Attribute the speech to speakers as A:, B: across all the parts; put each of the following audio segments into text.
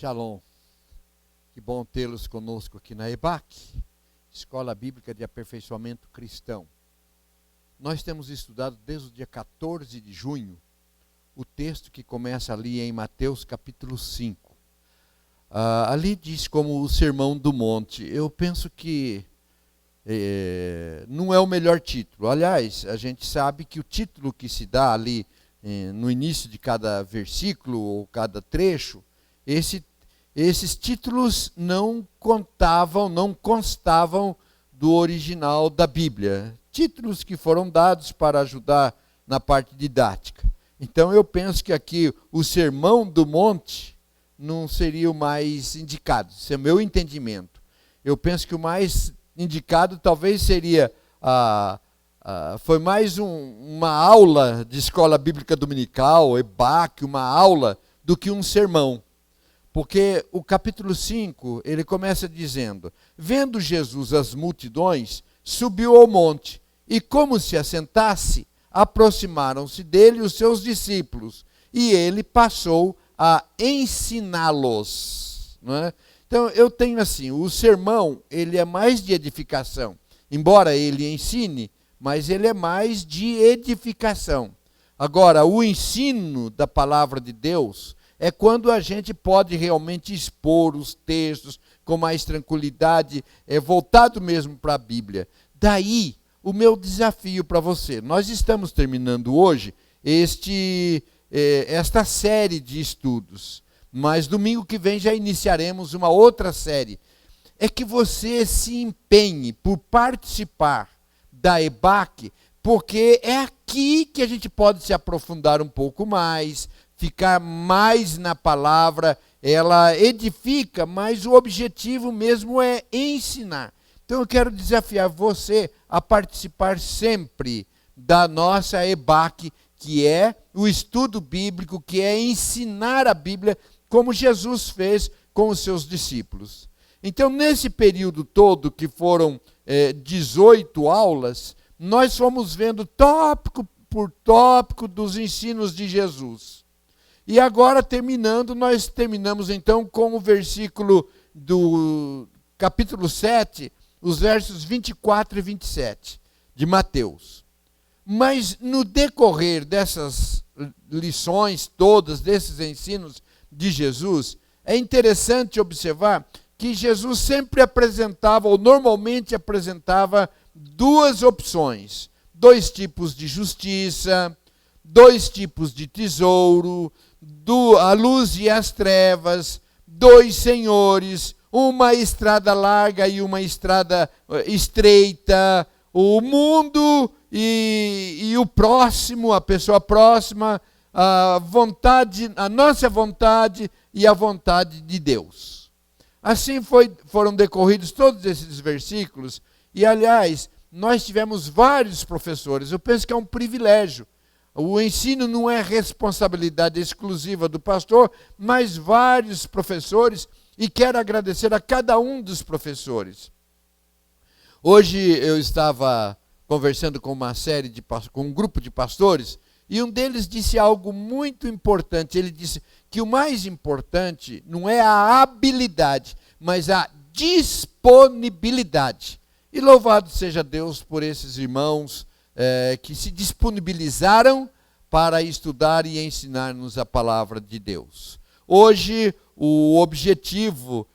A: Shalom, que bom tê-los conosco aqui na EBAC, Escola Bíblica de Aperfeiçoamento Cristão. Nós temos estudado desde o dia 14 de junho o texto que começa ali em Mateus capítulo 5. Ali diz como o Sermão do Monte. Eu penso que não é o melhor título. Aliás, a gente sabe que o título que se dá ali no início de cada versículo ou cada trecho, esses títulos não constavam do original da Bíblia. Títulos que foram dados para ajudar na parte didática. Então eu penso que aqui o Sermão do Monte não seria o mais indicado. Esse é o meu entendimento. Eu penso que o mais indicado talvez seria foi mais uma aula de escola bíblica dominical, EBAC, uma aula, do que um sermão. Porque o capítulo 5, ele começa dizendo: vendo Jesus as multidões, subiu ao monte, e como se assentasse, aproximaram-se dele os seus discípulos, e ele passou a ensiná-los. Não é? Então eu tenho assim, o sermão, ele é mais de edificação. Embora ele ensine, mas ele é mais de edificação. Agora, o ensino da palavra de Deus é quando a gente pode realmente expor os textos com mais tranquilidade, voltado mesmo para a Bíblia. Daí, o meu desafio para você. Nós estamos terminando hoje esta série de estudos, mas domingo que vem já iniciaremos uma outra série. É que você se empenhe por participar da EBAC, porque é aqui que a gente pode se aprofundar um pouco mais, ficar mais na palavra. Ela edifica, mas o objetivo mesmo é ensinar. Então eu quero desafiar você a participar sempre da nossa EBAC, que é o estudo bíblico, que é ensinar a Bíblia como Jesus fez com os seus discípulos. Então, nesse período todo, que foram 18 aulas, nós fomos vendo tópico por tópico dos ensinos de Jesus. E agora, nós terminamos então com o versículo do capítulo 7, os versos 24 e 27 de Mateus. Mas no decorrer dessas lições todas, desses ensinos de Jesus, é interessante observar que Jesus sempre apresentava, ou normalmente apresentava, duas opções. 2 tipos de justiça, 2 tipos de tesouro, a luz e as trevas, 2 senhores, uma estrada larga e uma estrada estreita, o mundo e o próximo, a pessoa próxima, a nossa vontade e a vontade de Deus. Assim foram decorridos todos esses versículos, e aliás, nós tivemos vários professores. Eu penso que é um privilégio. O ensino não é responsabilidade exclusiva do pastor, mas vários professores, e quero agradecer a cada um dos professores. Hoje eu estava conversando com com um grupo de pastores, e um deles disse algo muito importante. Ele disse que o mais importante não é a habilidade, mas a disponibilidade. E louvado seja Deus por esses irmãos que se disponibilizaram para estudar e ensinar-nos a palavra de Deus. Hoje, o objetivo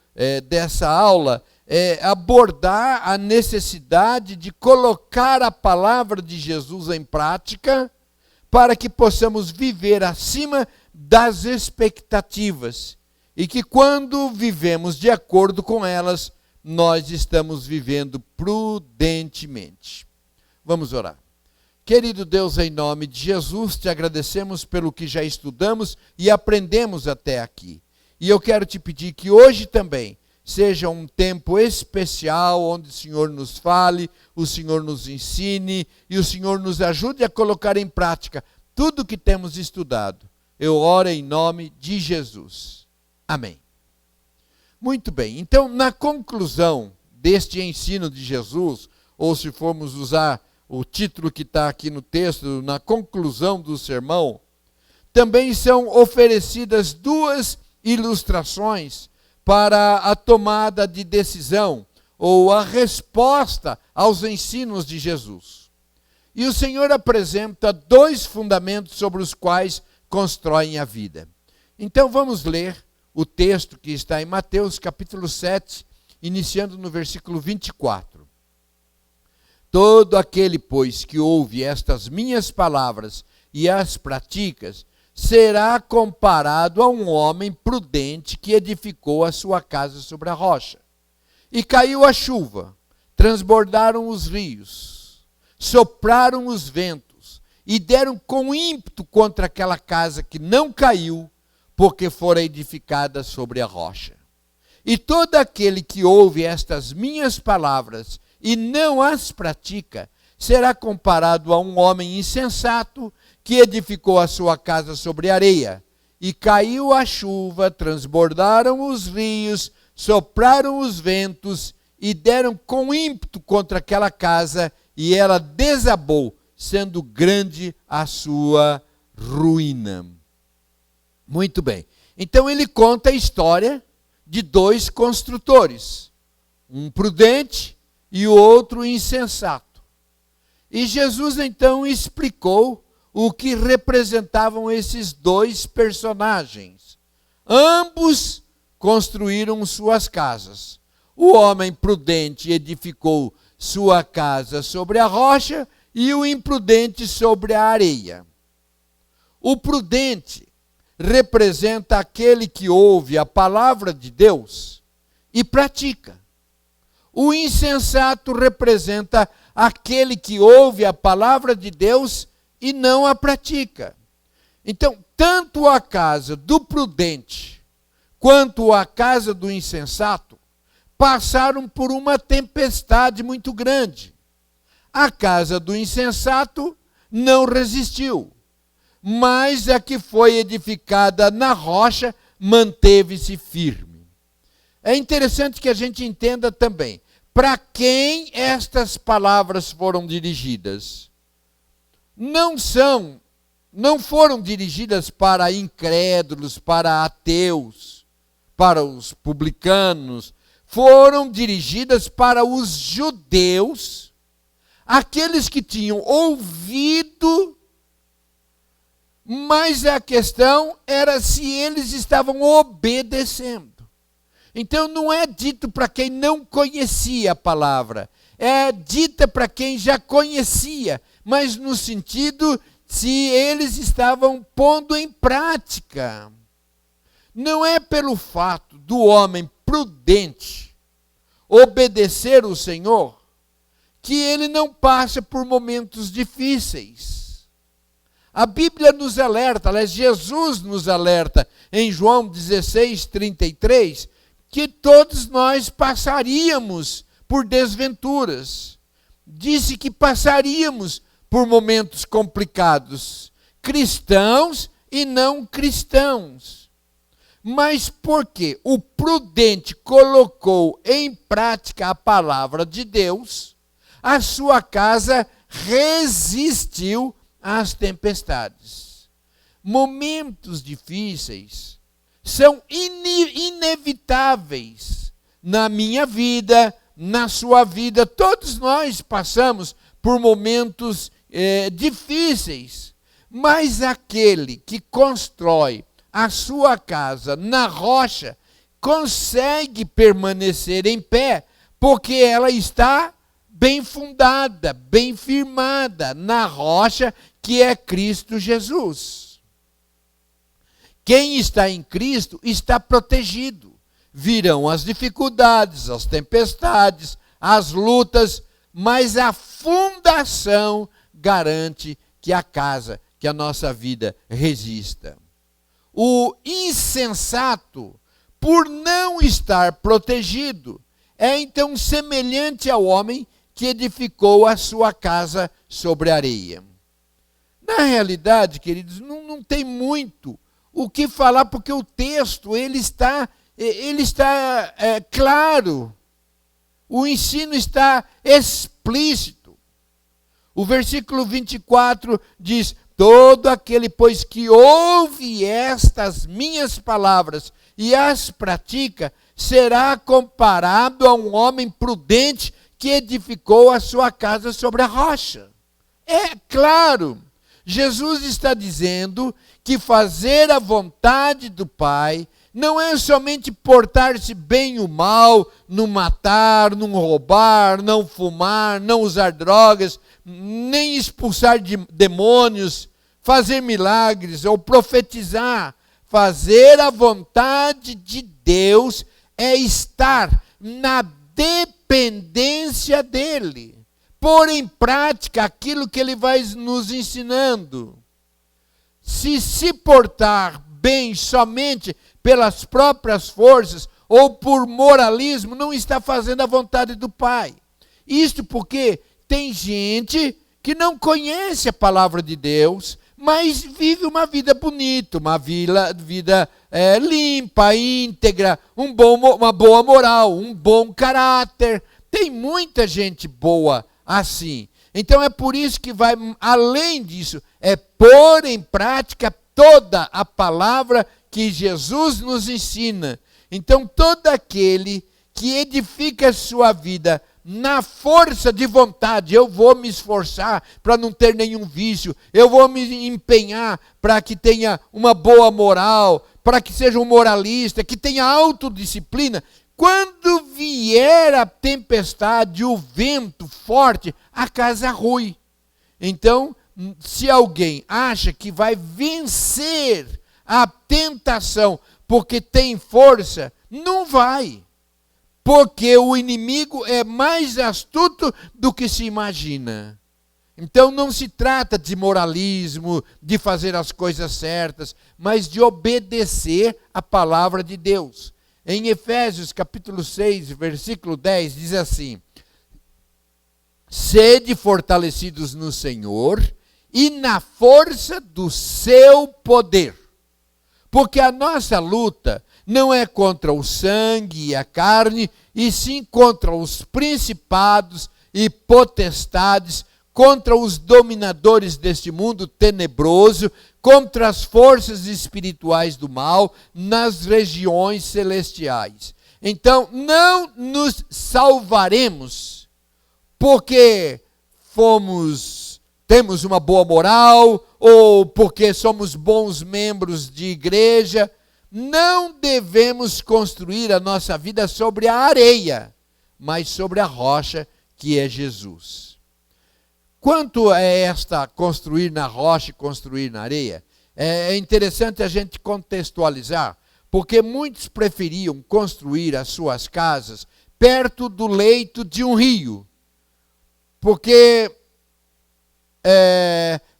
A: dessa aula é abordar a necessidade de colocar a palavra de Jesus em prática, para que possamos viver acima das expectativas, e que quando vivemos de acordo com elas, nós estamos vivendo prudentemente. Vamos orar. Querido Deus, em nome de Jesus, te agradecemos pelo que já estudamos e aprendemos até aqui. E eu quero te pedir que hoje também seja um tempo especial, onde o Senhor nos fale, o Senhor nos ensine e o Senhor nos ajude a colocar em prática tudo o que temos estudado. Eu oro em nome de Jesus. Amém. Muito bem, então na conclusão deste ensino de Jesus, ou se formos usar o título que está aqui no texto, na conclusão do sermão, também são oferecidas 2 ilustrações para a tomada de decisão ou a resposta aos ensinos de Jesus. E o Senhor apresenta 2 fundamentos sobre os quais constroem a vida. Então vamos ler o texto que está em Mateus capítulo 7, iniciando no versículo 24. Todo aquele, pois, que ouve estas minhas palavras e as pratica, será comparado a um homem prudente que edificou a sua casa sobre a rocha. E caiu a chuva, transbordaram os rios, sopraram os ventos e deram com ímpeto contra aquela casa que não caiu, porque fora edificada sobre a rocha. E todo aquele que ouve estas minhas palavras e não as pratica, será comparado a um homem insensato que edificou a sua casa sobre areia. E caiu a chuva, transbordaram os rios, sopraram os ventos e deram com ímpeto contra aquela casa, e ela desabou, sendo grande a sua ruína. Muito bem. Então ele conta a história de 2 construtores, um prudente e o outro insensato. E Jesus então explicou o que representavam esses 2 personagens. Ambos construíram suas casas. O homem prudente edificou sua casa sobre a rocha e o imprudente sobre a areia. O prudente representa aquele que ouve a palavra de Deus e pratica. O insensato representa aquele que ouve a palavra de Deus e não a pratica. Então, tanto a casa do prudente quanto a casa do insensato passaram por uma tempestade muito grande. A casa do insensato não resistiu, mas a que foi edificada na rocha manteve-se firme. É interessante que a gente entenda também para quem estas palavras foram dirigidas. Não foram dirigidas para incrédulos, para ateus, para os publicanos. Foram dirigidas para os judeus, aqueles que tinham ouvido, mas a questão era se eles estavam obedecendo. Então não é dito para quem não conhecia a palavra, é dita para quem já conhecia, mas no sentido se eles estavam pondo em prática. Não é pelo fato do homem prudente obedecer o Senhor que ele não passa por momentos difíceis. A Bíblia nos alerta, aliás, Jesus nos alerta em João 16:33, que todos nós passaríamos por desventuras. Disse que passaríamos por momentos complicados, cristãos e não cristãos. Mas porque o prudente colocou em prática a palavra de Deus, a sua casa resistiu às tempestades. Momentos difíceis são inevitáveis na minha vida, na sua vida. Todos nós passamos por momentos difíceis, mas aquele que constrói a sua casa na rocha consegue permanecer em pé, porque ela está bem fundada, bem firmada na rocha que é Cristo Jesus. Quem está em Cristo está protegido. Virão as dificuldades, as tempestades, as lutas, mas a fundação garante que a casa, que a nossa vida resista. O insensato, por não estar protegido, é então semelhante ao homem que edificou a sua casa sobre a areia. Na realidade, queridos, não tem muito o que falar, porque o texto ele está claro. O ensino está explícito. O versículo 24 diz: todo aquele, pois, que ouve estas minhas palavras e as pratica, será comparado a um homem prudente que edificou a sua casa sobre a rocha. É claro, Jesus está dizendo que fazer a vontade do Pai não é somente portar-se bem ou mal, não matar, não roubar, não fumar, não usar drogas, nem expulsar demônios, fazer milagres ou profetizar. Fazer a vontade de Deus é estar na dependência dele, pôr em prática aquilo que ele vai nos ensinando. Se portar bem somente pelas próprias forças ou por moralismo, não está fazendo a vontade do Pai. Isto porque tem gente que não conhece a palavra de Deus, mas vive uma vida bonita, uma vida limpa, íntegra, uma boa moral, um bom caráter. Tem muita gente boa assim. Então é por isso que vai além disso, é pôr em prática toda a palavra que Jesus nos ensina. Então todo aquele que edifica a sua vida na força de vontade, eu vou me esforçar para não ter nenhum vício, eu vou me empenhar para que tenha uma boa moral, para que seja um moralista, que tenha autodisciplina. Quando vier a tempestade, o vento forte, a casa rui. Então, se alguém acha que vai vencer a tentação porque tem força, não vai. Porque o inimigo é mais astuto do que se imagina. Então não se trata de moralismo, de fazer as coisas certas, mas de obedecer a palavra de Deus. Em Efésios capítulo 6, versículo 10, diz assim: sede fortalecidos no Senhor e na força do seu poder. Porque a nossa luta não é contra o sangue e a carne, e sim contra os principados e potestades, contra os dominadores deste mundo tenebroso, contra as forças espirituais do mal nas regiões celestiais. Então, não nos salvaremos porque temos uma boa moral, ou porque somos bons membros de igreja. Não devemos construir a nossa vida sobre a areia, mas sobre a rocha que é Jesus. Quanto é esta construir na rocha e construir na areia? É interessante a gente contextualizar, porque muitos preferiam construir as suas casas perto do leito de um rio. Porque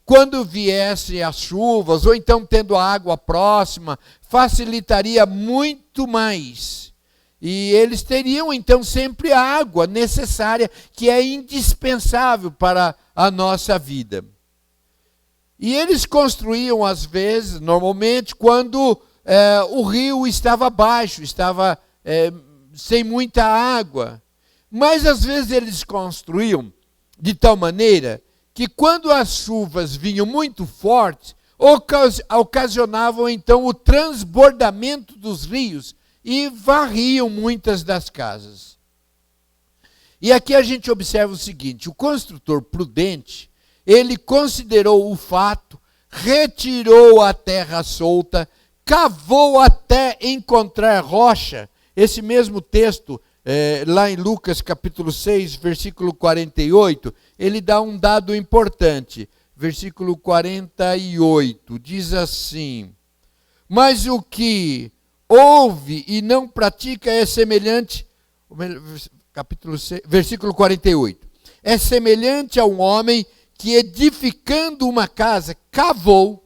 A: quando viessem as chuvas, ou então tendo a água próxima, facilitaria muito mais. E eles teriam então sempre a água necessária, que é indispensável para a nossa vida. E eles construíam às vezes, normalmente, quando o rio estava baixo, estava sem muita água. Mas às vezes eles construíam de tal maneira que quando as chuvas vinham muito fortes, ocasionavam então o transbordamento dos rios e varriam muitas das casas. E aqui a gente observa o seguinte: o construtor prudente, ele considerou o fato, retirou a terra solta, cavou até encontrar rocha. Esse mesmo texto, lá em Lucas capítulo 6, versículo 48, ele dá um dado importante. Versículo 48, diz assim: mas o que ouve e não pratica é semelhante, capítulo 6, versículo 48, é semelhante a um homem que, edificando uma casa, cavou,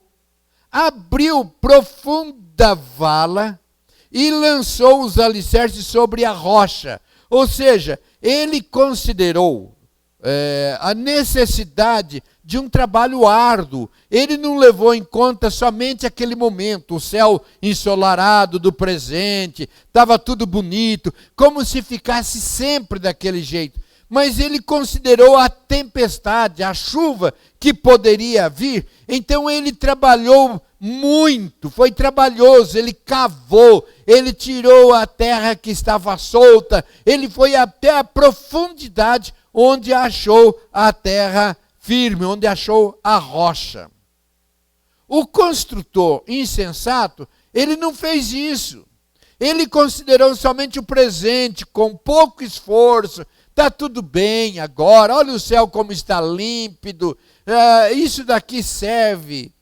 A: abriu profunda vala e lançou os alicerces sobre a rocha. Ou seja, ele considerou a necessidade de um trabalho árduo. Ele não levou em conta somente aquele momento, o céu ensolarado do presente, estava tudo bonito, como se ficasse sempre daquele jeito. Mas ele considerou a tempestade, a chuva que poderia vir. Então ele trabalhou muito, foi trabalhoso, ele cavou, ele tirou a terra que estava solta, ele foi até a profundidade onde achou a terra firme, onde achou a rocha. O construtor insensato, ele não fez isso. Ele considerou somente o presente, com pouco esforço. Está tudo bem agora, olha o céu como está límpido, isso daqui serve.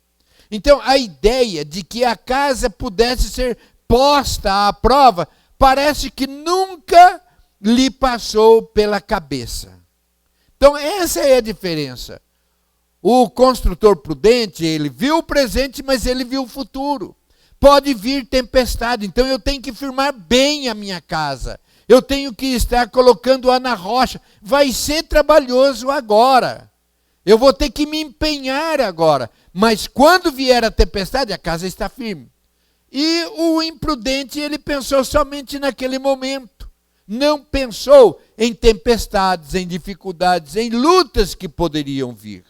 A: Então, a ideia de que a casa pudesse ser posta à prova, parece que nunca lhe passou pela cabeça. Então, essa é a diferença. O construtor prudente, ele viu o presente, mas ele viu o futuro. Pode vir tempestade, então eu tenho que firmar bem a minha casa. Eu tenho que estar colocando-a na rocha. Vai ser trabalhoso agora. Eu vou ter que me empenhar agora. Mas quando vier a tempestade, a casa está firme. E o imprudente, ele pensou somente naquele momento. Não pensou em tempestades, em dificuldades, em lutas que poderiam vir.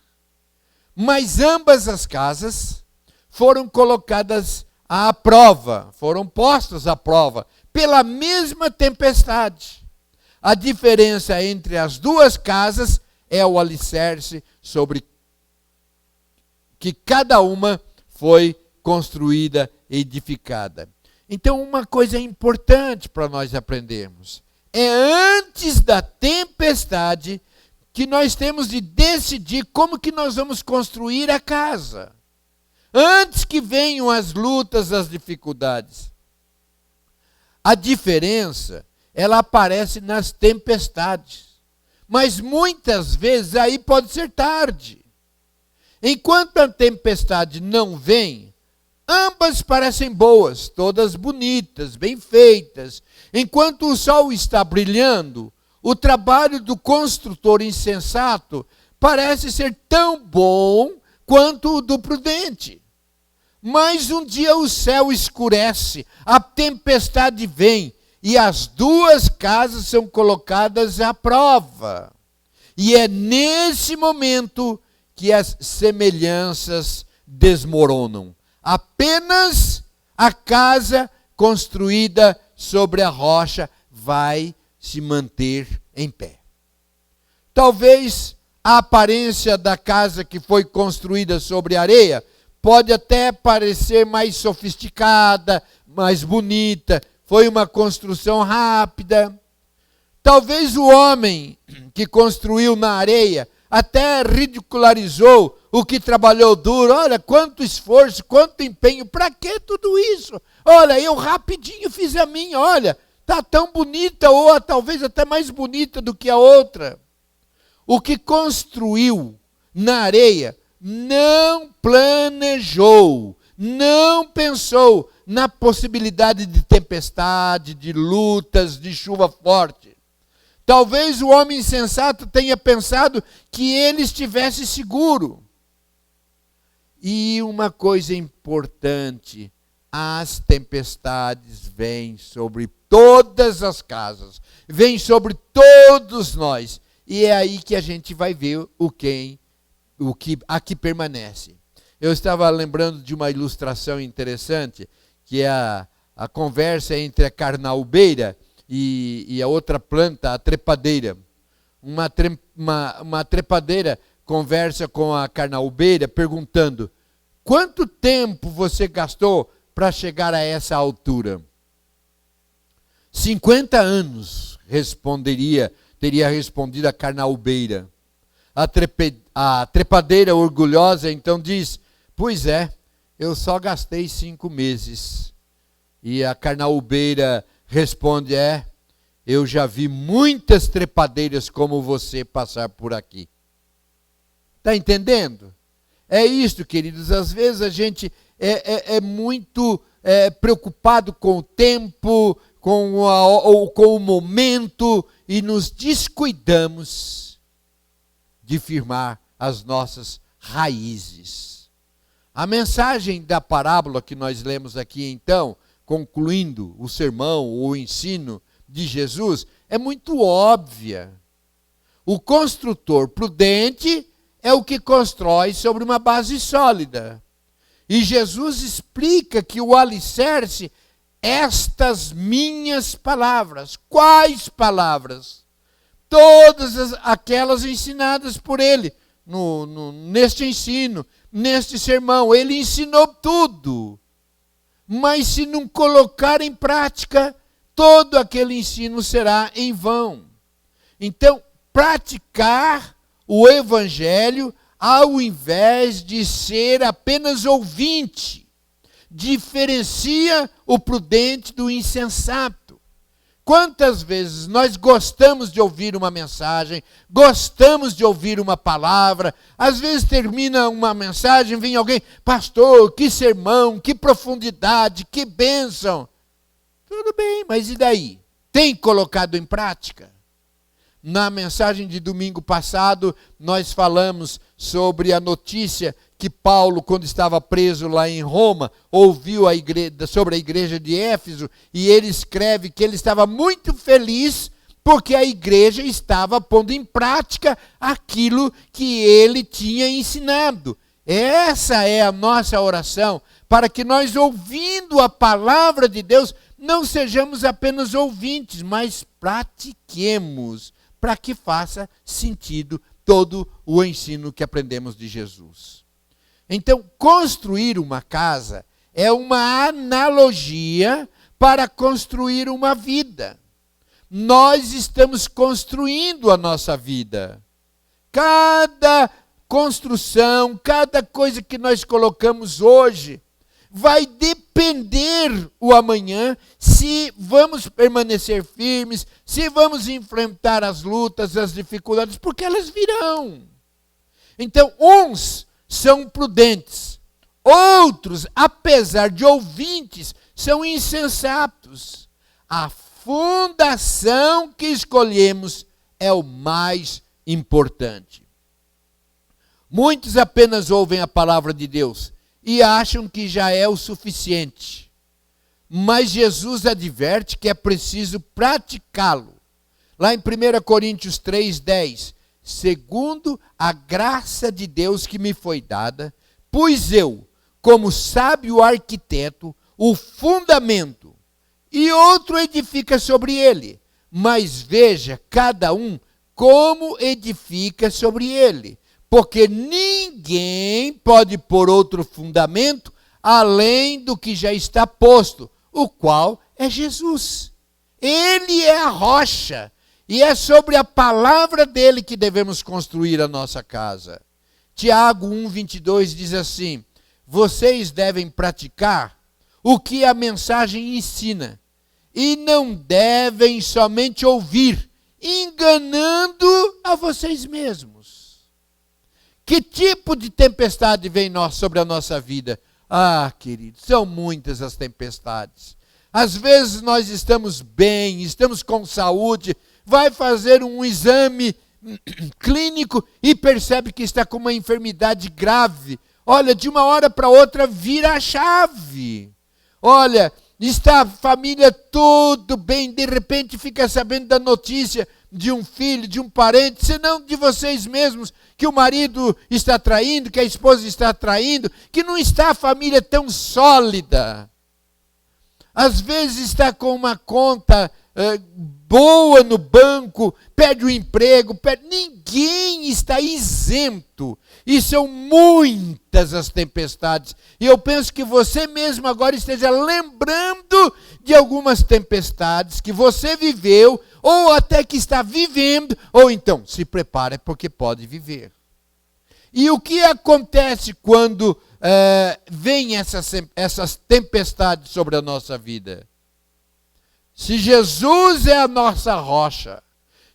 A: Mas ambas as casas foram colocadas à prova, foram postas à prova, pela mesma tempestade. A diferença entre as duas casas é o alicerce sobre que cada uma foi construída, edificada. Então, uma coisa importante para nós aprendermos, é antes da tempestade que nós temos de decidir como que nós vamos construir a casa. Antes que venham as lutas, as dificuldades. A diferença, ela aparece nas tempestades. Mas muitas vezes aí pode ser tarde. Enquanto a tempestade não vem, ambas parecem boas, todas bonitas, bem feitas. Enquanto o sol está brilhando, o trabalho do construtor insensato parece ser tão bom quanto o do prudente. Mas um dia o céu escurece, a tempestade vem e as duas casas são colocadas à prova. E é nesse momento que as semelhanças desmoronam. Apenas a casa construída sobre a rocha vai se manter em pé. Talvez a aparência da casa que foi construída sobre areia pode até parecer mais sofisticada, mais bonita, foi uma construção rápida. Talvez o homem que construiu na areia até ridicularizou o que trabalhou duro. Olha, quanto esforço, quanto empenho, para que tudo isso? Olha, eu rapidinho fiz a minha, olha, está tão bonita, ou talvez até mais bonita do que a outra. O que construiu na areia não planejou, não pensou na possibilidade de tempestade, de lutas, de chuva forte. Talvez o homem insensato tenha pensado que ele estivesse seguro. E uma coisa importante, as tempestades vêm sobre todas as casas, vêm sobre todos nós. E é aí que a gente vai ver o que aqui permanece. Eu estava lembrando de uma ilustração interessante, que é a conversa entre a carnaubeira e a outra planta, a trepadeira. Uma trepadeira conversa com a carnaubeira perguntando: quanto tempo você gastou para chegar a essa altura? 50 anos, teria respondido a carnaubeira. A trepadeira orgulhosa então diz: pois é, eu só gastei 5 meses. E a carnaubeira responde: eu já vi muitas trepadeiras como você passar por aqui. Está entendendo? É isto, queridos. Às vezes a gente é muito preocupado com o tempo, com o momento, e nos descuidamos de firmar as nossas raízes. A mensagem da parábola que nós lemos aqui, então, concluindo o sermão, o ensino de Jesus, é muito óbvia. O construtor prudente é o que constrói sobre uma base sólida. E Jesus explica que o alicerce estas minhas palavras. Quais palavras? Todas aquelas ensinadas por ele, neste ensino, neste sermão. Ele ensinou tudo. Mas se não colocar em prática, todo aquele ensino será em vão. Então, praticar o evangelho, ao invés de ser apenas ouvinte, diferencia o prudente do insensato. Quantas vezes nós gostamos de ouvir uma mensagem, gostamos de ouvir uma palavra, às vezes termina uma mensagem, vem alguém, pastor, que sermão, que profundidade, que bênção. Tudo bem, mas e daí? Tem colocado em prática? Na mensagem de domingo passado, nós falamos sobre a notícia que Paulo, quando estava preso lá em Roma, ouviu sobre a igreja de Éfeso, e ele escreve que ele estava muito feliz porque a igreja estava pondo em prática aquilo que ele tinha ensinado. Essa é a nossa oração, para que nós, ouvindo a palavra de Deus, não sejamos apenas ouvintes, mas pratiquemos, para que faça sentido todo o ensino que aprendemos de Jesus. Então, construir uma casa é uma analogia para construir uma vida. Nós estamos construindo a nossa vida. Cada construção, cada coisa que nós colocamos hoje, vai depender o amanhã se vamos permanecer firmes, se vamos enfrentar as lutas, as dificuldades, porque elas virão. Então, uns são prudentes, outros, apesar de ouvintes, são insensatos. A fundação que escolhemos é o mais importante. Muitos apenas ouvem a palavra de Deus e acham que já é o suficiente. Mas Jesus adverte que é preciso praticá-lo. Lá em 1 Coríntios 3:10, segundo a graça de Deus que me foi dada, pus eu, como sábio arquiteto, o fundamento, e outro edifica sobre ele. Mas veja cada um como edifica sobre ele. Porque ninguém pode pôr outro fundamento além do que já está posto, o qual é Jesus. Ele é a rocha, e é sobre a palavra dele que devemos construir a nossa casa. Tiago 1:22 diz assim: vocês devem praticar o que a mensagem ensina, e não devem somente ouvir, enganando a vocês mesmos. Que tipo de tempestade vem sobre a nossa vida? Ah, queridos, são muitas as tempestades. Às vezes nós estamos bem, estamos com saúde, vai fazer um exame clínico e percebe que está com uma enfermidade grave. Olha, de uma hora para outra vira a chave. Olha, está a família tudo bem, de repente fica sabendo da notícia de um filho, de um parente, se não de vocês mesmos, que o marido está traindo, que a esposa está traindo, que não está a família tão sólida. Às vezes está com uma conta boa no banco, perde o emprego, ninguém está isento. E são muitas as tempestades. E eu penso que você mesmo agora esteja lembrando de algumas tempestades que você viveu, ou até que está vivendo, ou então se prepare porque pode viver. E o que acontece quando vem essas tempestades sobre a nossa vida? Se Jesus é a nossa rocha,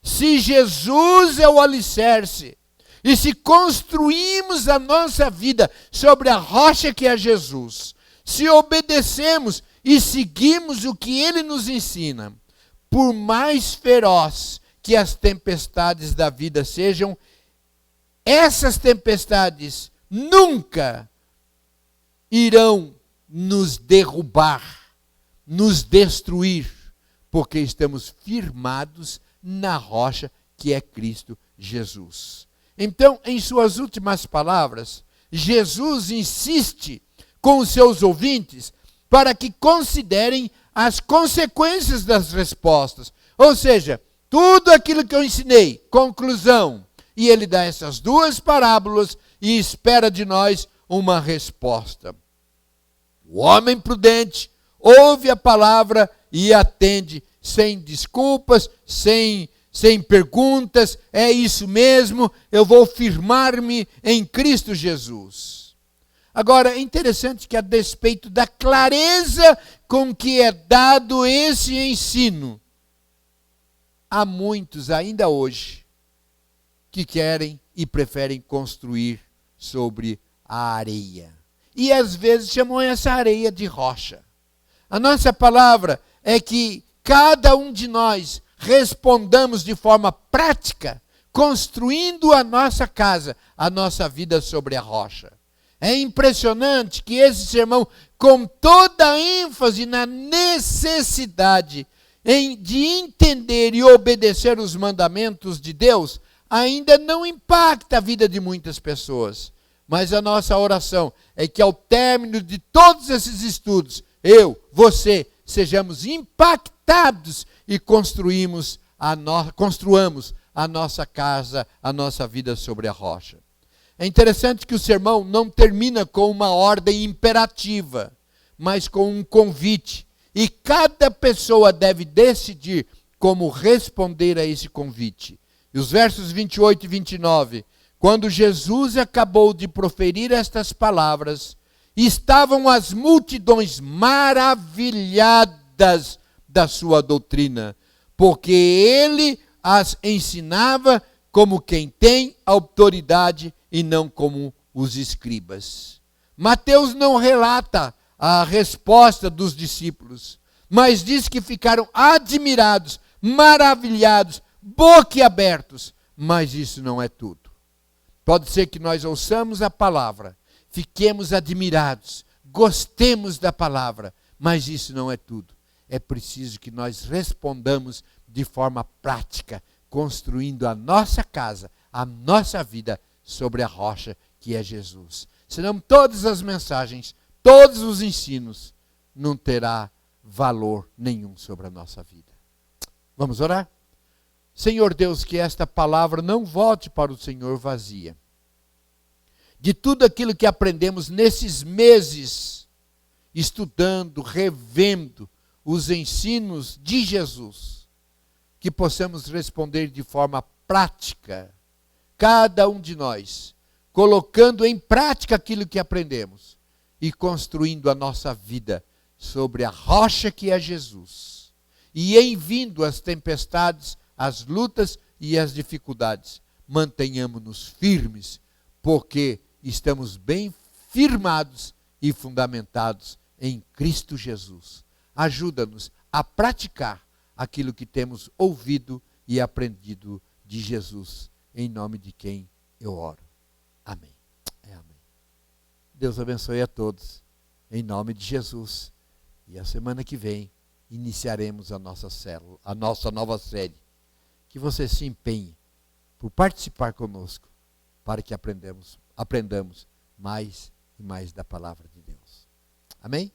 A: se Jesus é o alicerce, e se construímos a nossa vida sobre a rocha que é Jesus, se obedecemos e seguimos o que ele nos ensina, por mais feroz que as tempestades da vida sejam, essas tempestades nunca irão nos derrubar, nos destruir, porque estamos firmados na rocha que é Cristo Jesus. Então, em suas últimas palavras, Jesus insiste com os seus ouvintes para que considerem as consequências das respostas. Ou seja, tudo aquilo que eu ensinei, conclusão. E ele dá essas duas parábolas e espera de nós uma resposta. O homem prudente ouve a palavra e atende sem desculpas, sem perguntas. É isso mesmo, eu vou firmar-me em Cristo Jesus. Agora, é interessante que, a despeito da clareza com que é dado esse ensino, há muitos ainda hoje que querem e preferem construir sobre a areia. E às vezes chamam essa areia de rocha. A nossa palavra é que cada um de nós respondamos de forma prática, construindo a nossa casa, a nossa vida sobre a rocha. É impressionante que esse sermão, com toda a ênfase na necessidade de entender e obedecer os mandamentos de Deus, ainda não impacta a vida de muitas pessoas. Mas a nossa oração é que ao término de todos esses estudos, eu, você, sejamos impactados e construamos a nossa casa, a nossa vida sobre a rocha. É interessante que o sermão não termina com uma ordem imperativa, mas com um convite. E cada pessoa deve decidir como responder a esse convite. E os versos 28 e 29, quando Jesus acabou de proferir estas palavras, estavam as multidões maravilhadas da sua doutrina, porque ele as ensinava como quem tem autoridade e não como os escribas. Mateus não relata a resposta dos discípulos, mas diz que ficaram admirados, maravilhados, boquiabertos. Mas isso não é tudo. Pode ser que nós ouçamos a palavra, fiquemos admirados, gostemos da palavra, mas isso não é tudo. É preciso que nós respondamos de forma prática, construindo a nossa casa, a nossa vida sobre a rocha que é Jesus. Senão todas as mensagens, todos os ensinos não terá valor nenhum sobre a nossa vida. Vamos orar? Senhor Deus, que esta palavra não volte para o Senhor vazia. De tudo aquilo que aprendemos nesses meses, estudando, revendo os ensinos de Jesus, que possamos responder de forma prática, cada um de nós, colocando em prática aquilo que aprendemos e construindo a nossa vida sobre a rocha que é Jesus. E em vindo as tempestades, as lutas e as dificuldades, mantenhamos-nos firmes, porque estamos bem firmados e fundamentados em Cristo Jesus. Ajuda-nos a praticar aquilo que temos ouvido e aprendido de Jesus, em nome de quem eu oro. Amém. Amém. Deus abençoe a todos, em nome de Jesus. E a semana que vem iniciaremos a nossa nova série. Que você se empenhe por participar conosco, para que aprendamos mais e mais da palavra de Deus. Amém?